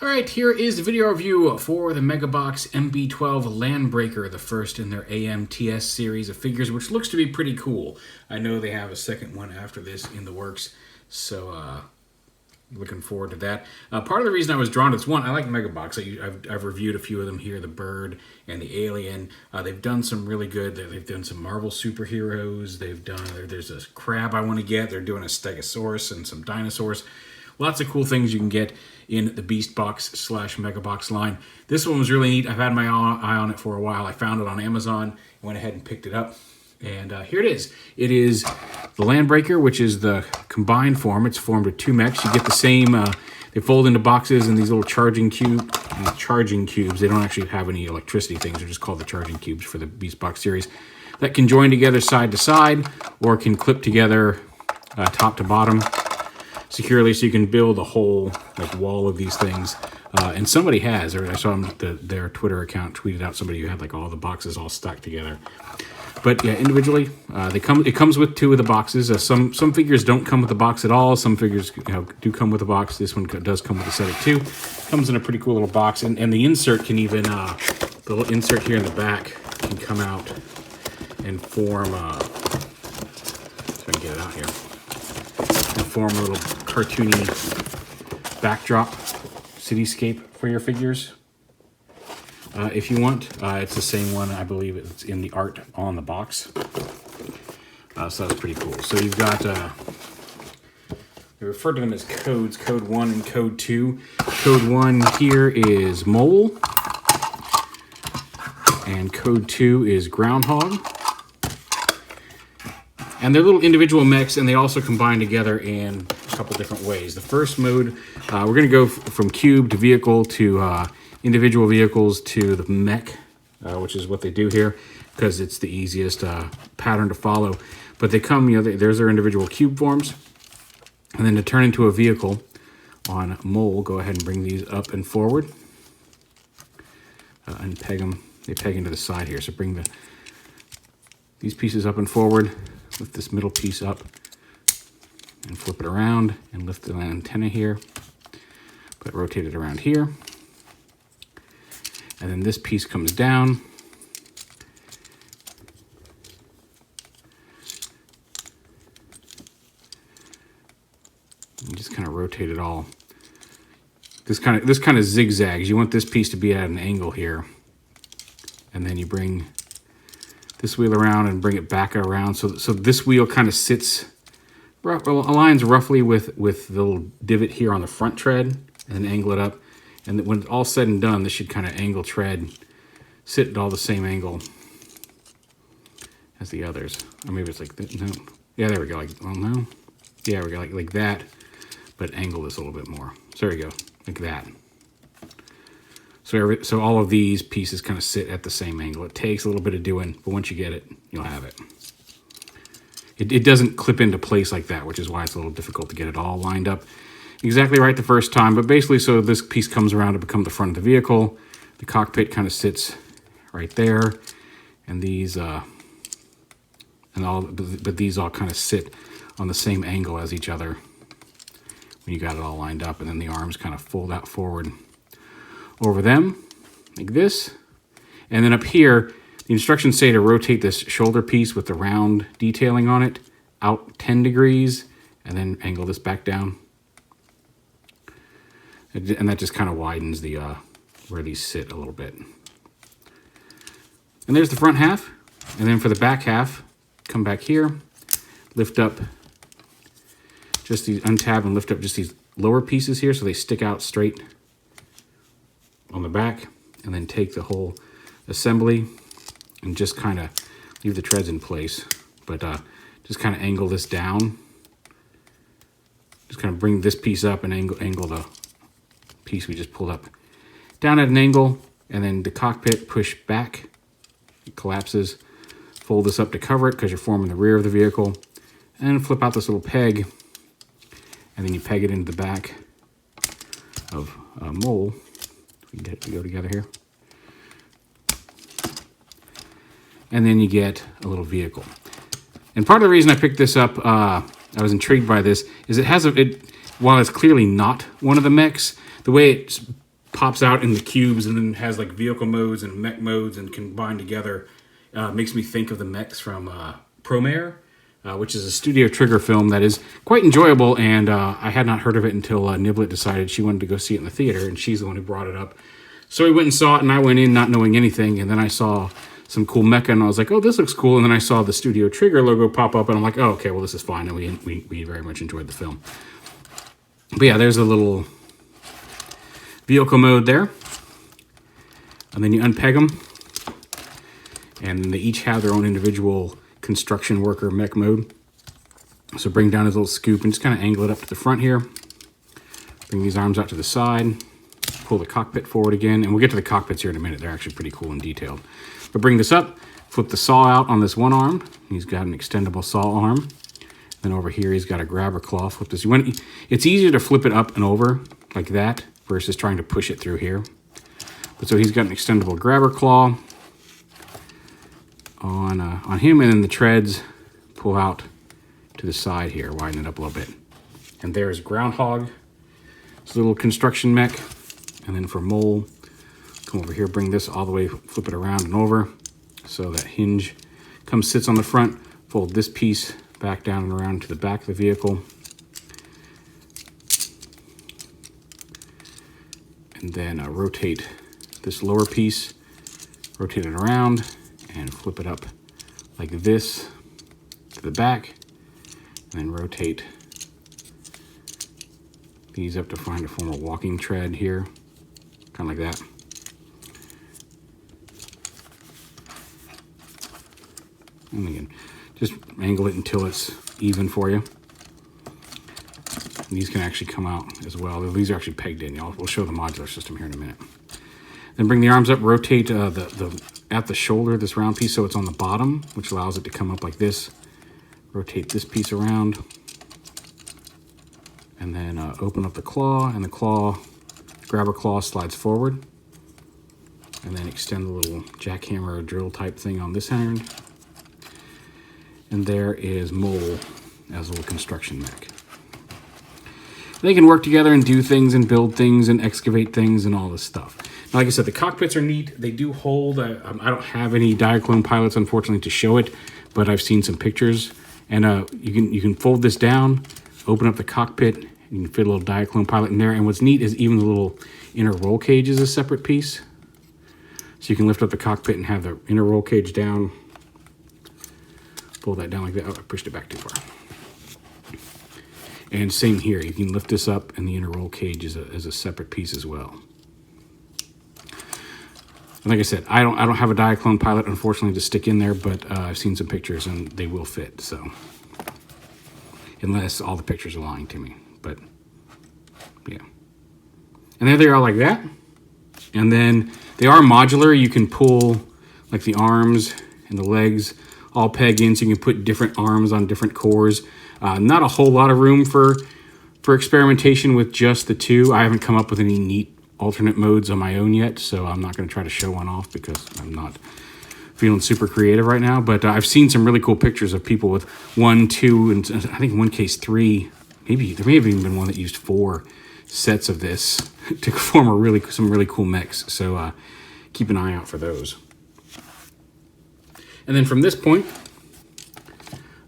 Alright, here is the video review for the Megabox MB-12 LANDBREAKER, the first in their AMTS series of figures, which looks to be pretty cool. I know they have a second one after this in the works, so looking forward to that. Part of the reason I was drawn to this one, I like Megabox. I've reviewed a few of them here, the Bird and the Alien. They've done some really good. They've done some Marvel superheroes. There's a crab I want to get. They're doing a Stegosaurus and some dinosaurs. Lots of cool things you can get in the Beast Box / Megabox line. This one was really neat. I've had my eye on it for a while. I found it on Amazon, went ahead and picked it up. And here it is. It is the LANDBREAKER, which is the combined form. It's formed of two mechs. You get the same, they fold into boxes in these little charging cubes. They don't actually have any electricity things. They're just called the charging cubes for the Beast Box series. That can join together side to side or can clip together top to bottom securely, so you can build a whole wall of these things. And somebody has, or I saw their Twitter account tweeted out somebody who had all the boxes all stuck together. But yeah, individually, it comes with two of the boxes. Some figures don't come with the box at all. Some figures do come with a box. This one does come with a set of two. Comes in a pretty cool little box, and the insert can even the little insert here in the back can come out and form. If I can get it out here, and form a little cartoony backdrop cityscape for your figures. If you want, it's the same one. I believe it's in the art on the box. So that's pretty cool. So you've got, they refer to them as codes, code 1 and code 2. Code 1 here is mole, and code 2 is groundhog. And they're little individual mechs, and they also combine together in a couple different ways. The first mode, we're going to go from cube to vehicle to individual vehicles to the mech, which is what they do here, because it's the easiest pattern to follow. But they come, there's their individual cube forms. And then to turn into a vehicle on mole, go ahead and bring these up and forward. And peg them, they peg into the side here. So bring these pieces up and forward. Lift this middle piece up and flip it around and lift the antenna here, but rotate it around here. And then this piece comes down. And just kind of rotate it all. This kind of zigzags. You want this piece to be at an angle here. And then you bring this wheel around and bring it back around. So this wheel kind of aligns roughly with the little divot here on the front tread, and then angle it up. And when it's all said and done, this should kind of angle tread, sit at all the same angle as the others. Or maybe it's like that. No. Yeah, there we go. No. Yeah, we go like that, but angle this a little bit more. So there we go, like that. So all of these pieces kind of sit at the same angle. It takes a little bit of doing, but once you get it, you'll have it. It doesn't clip into place like that, which is why it's a little difficult to get it all lined up exactly right the first time. But basically, so this piece comes around to become the front of the vehicle. The cockpit kind of sits right there, and these but these all kind of sit on the same angle as each other when you got it all lined up. And then the arms kind of fold out forward over them like this. And then up here, the instructions say to rotate this shoulder piece with the round detailing on it out 10 degrees and then angle this back down. And that just kind of widens the where these sit a little bit. And there's the front half. And then for the back half, come back here, lift up just these, untab and lift up just these lower pieces here so they stick out straight on the back, and then take the whole assembly and just kind of leave the treads in place, but just kind of angle this down. Just kind of bring this piece up and angle the piece we just pulled up down at an angle, and then the cockpit push back, it collapses. Fold this up to cover it because you're forming the rear of the vehicle, and flip out this little peg, and then you peg it into the back of a mole. We can get it to go together here. And then you get a little vehicle. And part of the reason I picked this up, I was intrigued by this, is it has while it's clearly not one of the mechs, the way it's pops out in the cubes and then has like vehicle modes and mech modes and combined together. Makes me think of the mechs from Promare, which is a Studio Trigger film that is quite enjoyable, and I had not heard of it until Niblet decided she wanted to go see it in the theater, and she's the one who brought it up. So we went and saw it, and I went in not knowing anything, and then I saw some cool mecha, and I was like, oh, this looks cool, and then I saw the Studio Trigger logo pop up, and I'm like, oh, okay, well, this is fine, and we very much enjoyed the film. But yeah, there's a little vehicle mode there, and then you unpeg them, and they each have their own individual construction worker mech mode. So bring down his little scoop and just kind of angle it up to the front here. Bring these arms out to the side. Pull the cockpit forward again. And we'll get to the cockpits here in a minute. They're actually pretty cool and detailed. But bring this up. Flip the saw out on this one arm. He's got an extendable saw arm. Then over here he's got a grabber claw. Flip this. It's easier to flip it up and over like that versus trying to push it through here. But so he's got an extendable grabber claw on him, and then the treads pull out to the side here, widen it up a little bit. And there's Groundhog, this little construction mech. And then for Mole, come over here, bring this all the way, flip it around and over. So that hinge sits on the front, fold this piece back down and around to the back of the vehicle. And then rotate this lower piece, rotate it around, and flip it up like this to the back, and then rotate these up to form a walking tread here, kind of like that. And again, just angle it until it's even for you. And these can actually come out as well. These are actually pegged in. We'll show the modular system here in a minute. Then bring the arms up, rotate at the shoulder, this round piece, so it's on the bottom, which allows it to come up like this. Rotate this piece around, and then open up the claw, and the grabber claw slides forward, and then extend the little jackhammer or drill type thing on this end. And there is Mole as a little construction mech. They can work together and do things and build things and excavate things and all this stuff. Now, like I said, the cockpits are neat. They do hold. I don't have any Diaclone pilots, unfortunately, to show it, but I've seen some pictures. And you can fold this down, open up the cockpit, and you can fit a little Diaclone pilot in there. And what's neat is even the little inner roll cage is a separate piece. So you can lift up the cockpit and have the inner roll cage down. Pull that down like that. Oh, I pushed it back too far. And same here. You can lift this up, and the inner roll cage is a separate piece as well. And like I said, I don't have a Diaclone pilot, unfortunately, to stick in there, but I've seen some pictures, and they will fit. So, unless all the pictures are lying to me, but yeah. And there they are like that. And then they are modular. You can pull like the arms and the legs all peg in, so you can put different arms on different cores. Not a whole lot of room for experimentation with just the two. I haven't come up with any neat alternate modes on my own yet, so I'm not going to try to show one off because I'm not feeling super creative right now. But I've seen some really cool pictures of people with 1, 2, and I think in one case 3. Maybe there may have even been one that used 4 sets of this to form some really cool mechs. So keep an eye out for those. And then from this point,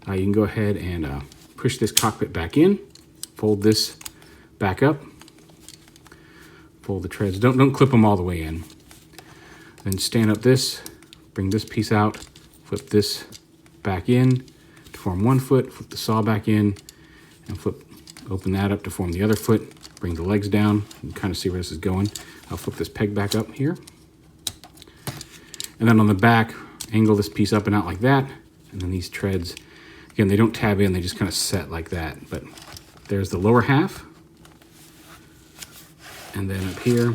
you can go ahead and push this cockpit back in, fold this back up, fold the treads. Don't clip them all the way in. Then stand up this, bring this piece out, flip this back in to form one foot, flip the saw back in, and open that up to form the other foot. Bring the legs down. You can kind of see where this is going. I'll flip this peg back up here. And then on the back, angle this piece up and out like that. And then these treads, again, they don't tab in, they just kind of set like that. But there's the lower half. And then up here,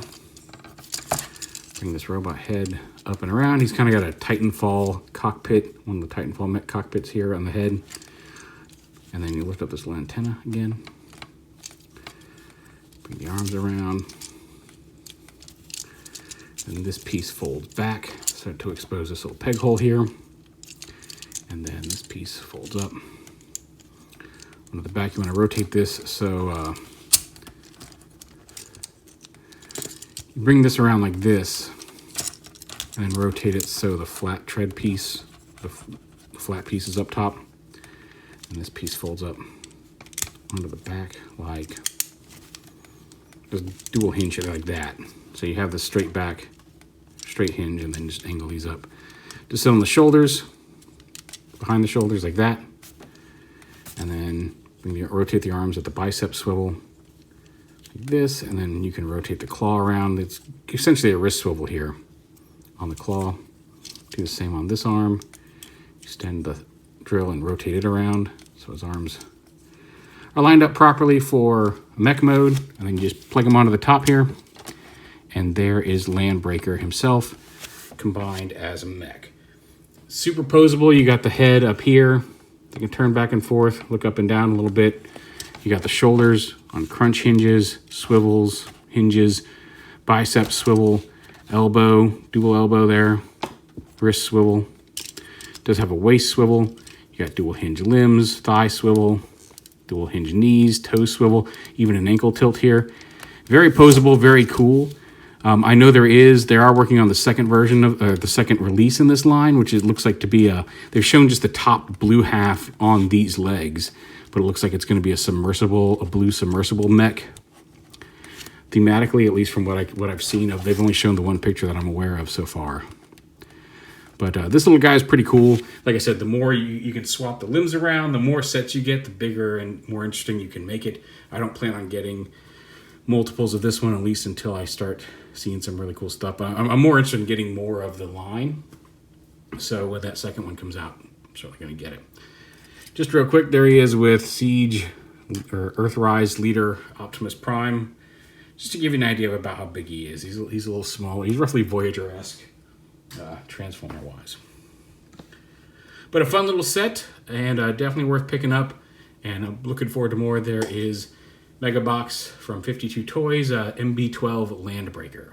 bring this robot head up and around. He's kind of got a Titanfall cockpit, one of the Titanfall mech cockpits here on the head. And then you lift up this little antenna again. Bring the arms around. And this piece folds back so to expose this little peg hole here. And then this piece folds up. On the back, you want to rotate this so You bring this around like this and then rotate it so the flat tread piece, the flat piece is up top, and this piece folds up onto the back like, just dual hinge it like that. So you have the straight back, straight hinge, and then just angle these up. Just sit on the shoulders, behind the shoulders like that, and then rotate the arms at the bicep swivel like this, and then you can rotate the claw around. It's essentially a wrist swivel here on the claw. Do the same on this arm. Extend the drill and rotate it around so his arms are lined up properly for mech mode, and then you just plug him onto the top here, and there is LANDBREAKER himself combined as a mech. Superposable, you got the head up here. You can turn back and forth, look up and down a little bit. You got the shoulders on crunch hinges, swivels, hinges, bicep swivel, elbow, dual elbow there, wrist swivel. Does have a waist swivel. You got dual hinge limbs, thigh swivel, dual hinge knees, toe swivel, even an ankle tilt here. Very posable, very cool. I know they are working on the second version of the second release in this line, which it looks like to be they've shown just the top blue half on these legs, but it looks like it's going to be a blue submersible mech. Thematically, at least from what I've seen of, they've only shown the one picture that I'm aware of so far. But this little guy is pretty cool. Like I said, the more you can swap the limbs around, the more sets you get, the bigger and more interesting you can make it. I don't plan on getting multiples of this one, at least until I start seeing some really cool stuff. But I'm more interested in getting more of the line. So when that second one comes out, I'm certainly going to get it. Just real quick, there he is with Siege or Earthrise leader Optimus Prime. Just to give you an idea about how big he is. He's a little smaller. He's roughly Voyager-esque, Transformer-wise. But a fun little set, and definitely worth picking up. And I'm looking forward to more. There is Megabox from 52 Toys, MB-12 LANDBREAKER.